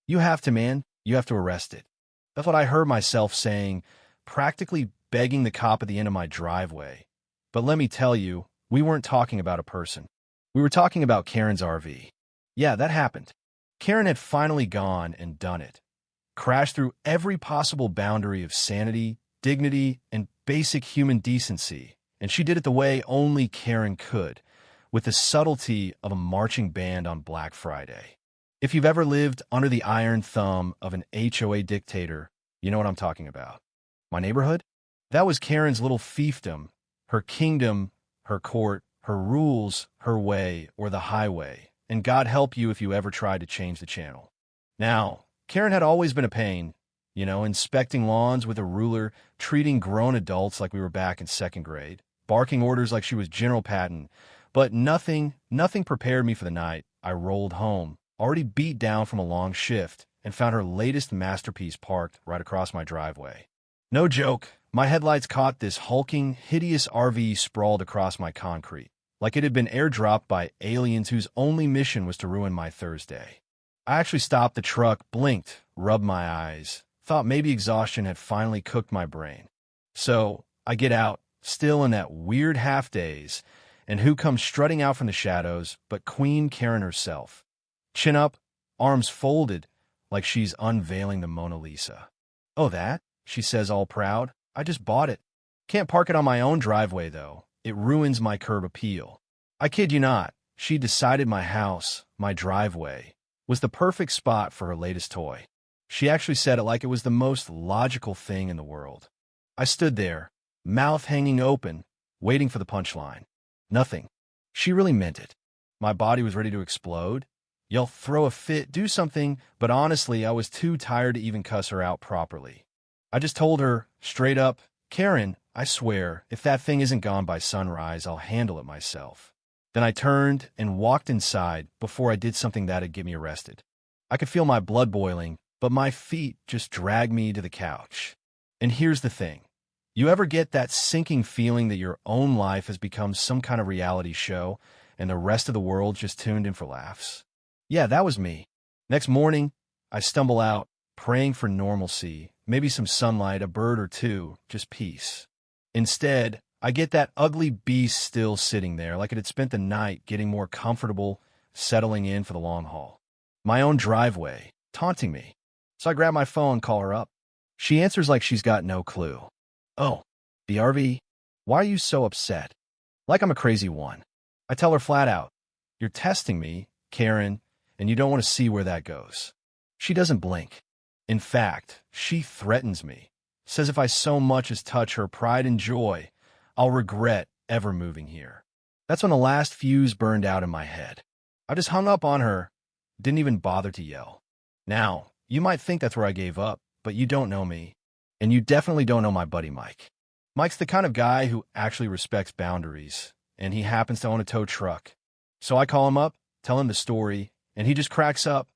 You have to, man. You have to arrest it. That's what I heard myself saying, practically begging the cop at the end of my driveway. But let me tell you, we weren't talking about a person. We were talking about Karen's RV. Yeah, that happened. Karen had finally gone and done it. Crashed through every possible boundary of sanity, dignity, and basic human decency. And she did it the way only Karen could, with the subtlety of a marching band on Black Friday. If you've ever lived under the iron thumb of an HOA dictator, you know what I'm talking about. My neighborhood? That was Karen's little fiefdom, her kingdom, her court, her rules, her way, or the highway. And God help you if you ever tried to change the channel. Now, Karen had always been a pain, inspecting lawns with a ruler, treating grown adults like we were back in second grade, barking orders like she was General Patton. But nothing prepared me for the night. I rolled home, already beat down from a long shift, and found her latest masterpiece parked right across my driveway. No joke, my headlights caught this hulking, hideous RV sprawled across my concrete, like it had been airdropped by aliens whose only mission was to ruin my Thursday. I actually stopped the truck, blinked, rubbed my eyes, thought maybe exhaustion had finally cooked my brain. So I get out, still in that weird half-daze, and who comes strutting out from the shadows but Queen Karen herself. Chin up, arms folded, like she's unveiling the Mona Lisa. "Oh, that?" she says all proud. "I just bought it. Can't park it on my own driveway, though. It ruins my curb appeal." I kid you not, she decided my house, my driveway, was the perfect spot for her latest toy. She actually said it like it was the most logical thing in the world. I stood there, mouth hanging open, waiting for the punchline. Nothing. She really meant it. My body was ready to explode. Yell, throw a fit, do something, but honestly, I was too tired to even cuss her out properly. I just told her, straight up, "Karen, I swear, if that thing isn't gone by sunrise, I'll handle it myself." Then I turned and walked inside before I did something that'd get me arrested. I could feel my blood boiling, but my feet just dragged me to the couch. And here's the thing. You ever get that sinking feeling that your own life has become some kind of reality show and the rest of the world just tuned in for laughs? Yeah, that was me. Next morning, I stumble out, praying for normalcy, maybe some sunlight, a bird or two, just peace. Instead, I get that ugly beast still sitting there like it had spent the night getting more comfortable, settling in for the long haul. My own driveway, taunting me. So I grab my phone and call her up. She answers like she's got no clue. "Oh, the RV? Why are you so upset?" Like I'm a crazy one. I tell her flat out, "You're testing me, Karen, and you don't want to see where that goes." She doesn't blink. In fact, she threatens me. Says if I so much as touch her pride and joy, I'll regret ever moving here. That's when the last fuse burned out in my head. I just hung up on her, didn't even bother to yell. Now, you might think that's where I gave up, but you don't know me. And you definitely don't know my buddy Mike. Mike's the kind of guy who actually respects boundaries, and he happens to own a tow truck. So I call him up, tell him the story, and he just cracks up,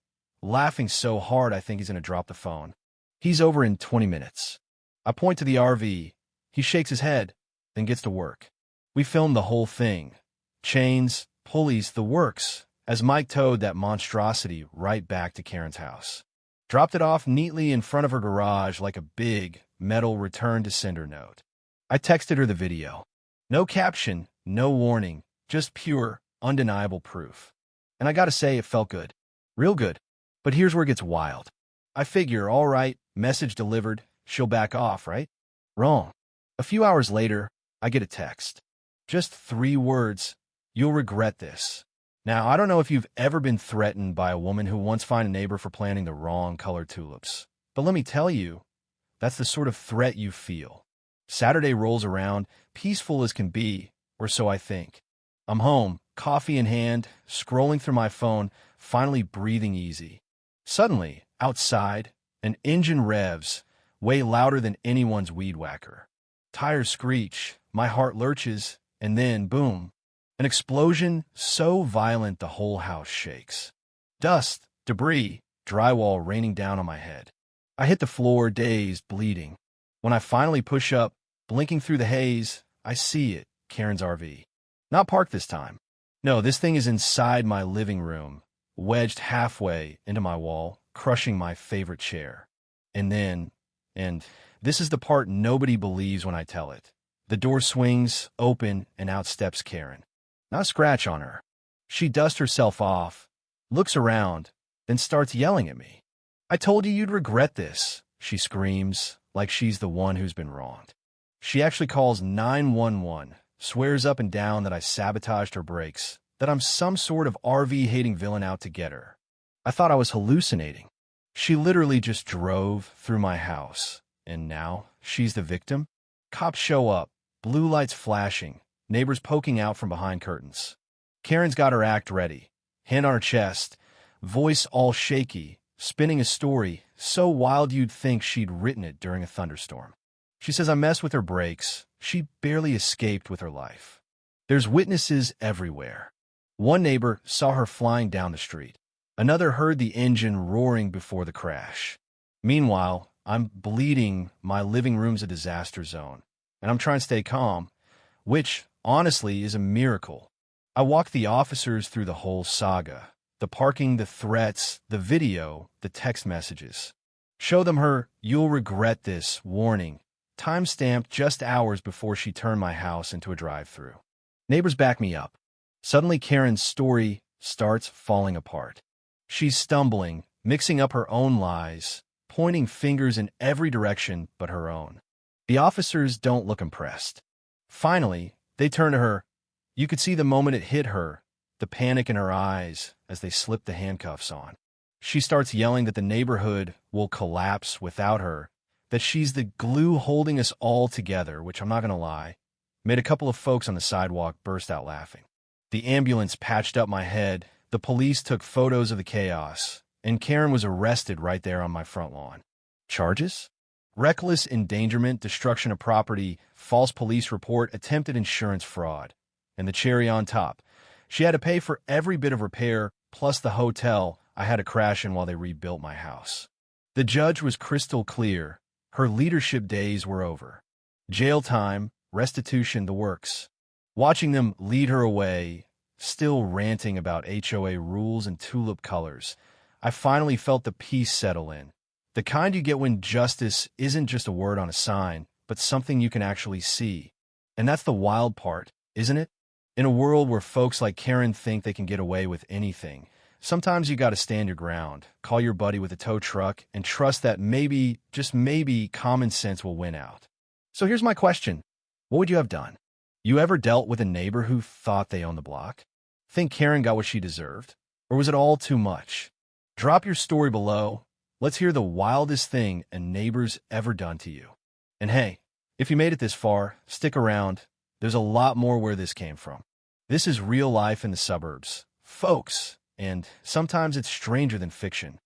laughing so hard I think he's going to drop the phone. He's over in 20 minutes. I point to the RV. He shakes his head, then gets to work. We filmed the whole thing. Chains, pulleys, the works, as Mike towed that monstrosity right back to Karen's house. Dropped it off neatly in front of her garage like a big, metal return to sender note. I texted her the video. No caption, no warning, just pure, undeniable proof. And I gotta say, it felt good. Real good. But here's where it gets wild. I figure, all right, message delivered, she'll back off, right? Wrong. A few hours later, I get a text. Just 3 words, "You'll regret this." Now, I don't know if you've ever been threatened by a woman who once fined a neighbor for planting the wrong colored tulips. But let me tell you, that's the sort of threat you feel. Saturday rolls around, peaceful as can be, or so I think. I'm home, coffee in hand, scrolling through my phone, finally breathing easy. Suddenly, outside, an engine revs, way louder than anyone's weed whacker. Tires screech, my heart lurches, and then, boom, an explosion so violent the whole house shakes. Dust, debris, drywall raining down on my head. I hit the floor, dazed, bleeding. When I finally push up, blinking through the haze, I see it, Karen's RV. Not parked this time. No, this thing is inside my living room, wedged halfway into my wall, crushing my favorite chair. And this is the part nobody believes when I tell it. The door swings open and out steps Karen. Not a scratch on her. She dusts herself off, looks around, then starts yelling at me. "I told you you'd regret this," she screams, like she's the one who's been wronged. She actually calls 911, swears up and down that I sabotaged her brakes, that I'm some sort of RV-hating villain out to get her. I thought I was hallucinating. She literally just drove through my house, and now she's the victim? Cops show up, blue lights flashing, neighbors poking out from behind curtains. Karen's got her act ready, hand on her chest, voice all shaky, spinning a story so wild you'd think she'd written it during a thunderstorm. She says I messed with her brakes. She barely escaped with her life. There's witnesses everywhere. One neighbor saw her flying down the street. Another heard the engine roaring before the crash. Meanwhile, I'm bleeding. My living room's a disaster zone, and I'm trying to stay calm, which, honestly, is a miracle. I walk the officers through the whole saga. The parking, the threats, the video, the text messages. Show them her "you'll regret this" warning, time-stamped just hours before she turned my house into a drive-thru. Neighbors back me up. Suddenly Karen's story starts falling apart. She's stumbling, mixing up her own lies, pointing fingers in every direction but her own. The officers don't look impressed. Finally, they turn to her. You could see the moment it hit her, the panic in her eyes as they slip the handcuffs on. She starts yelling that the neighborhood will collapse without her, that she's the glue holding us all together, which I'm not going to lie, made a couple of folks on the sidewalk burst out laughing. The ambulance patched up my head, the police took photos of the chaos, and Karen was arrested right there on my front lawn. Charges? Reckless endangerment, destruction of property, false police report, attempted insurance fraud. And the cherry on top, she had to pay for every bit of repair, plus the hotel I had to crash in while they rebuilt my house. The judge was crystal clear. Her leadership days were over. Jail time, restitution, the works. Watching them lead her away, still ranting about HOA rules and tulip colors, I finally felt the peace settle in. The kind you get when justice isn't just a word on a sign, but something you can actually see. And that's the wild part, isn't it? In a world where folks like Karen think they can get away with anything, sometimes you got to stand your ground, call your buddy with a tow truck, and trust that maybe, just maybe, common sense will win out. So here's my question. What would you have done? You ever dealt with a neighbor who thought they owned the block? Think Karen got what she deserved? Or was it all too much? Drop your story below. Let's hear the wildest thing a neighbor's ever done to you. And hey, if you made it this far, stick around. There's a lot more where this came from. This is real life in the suburbs, folks, and sometimes it's stranger than fiction.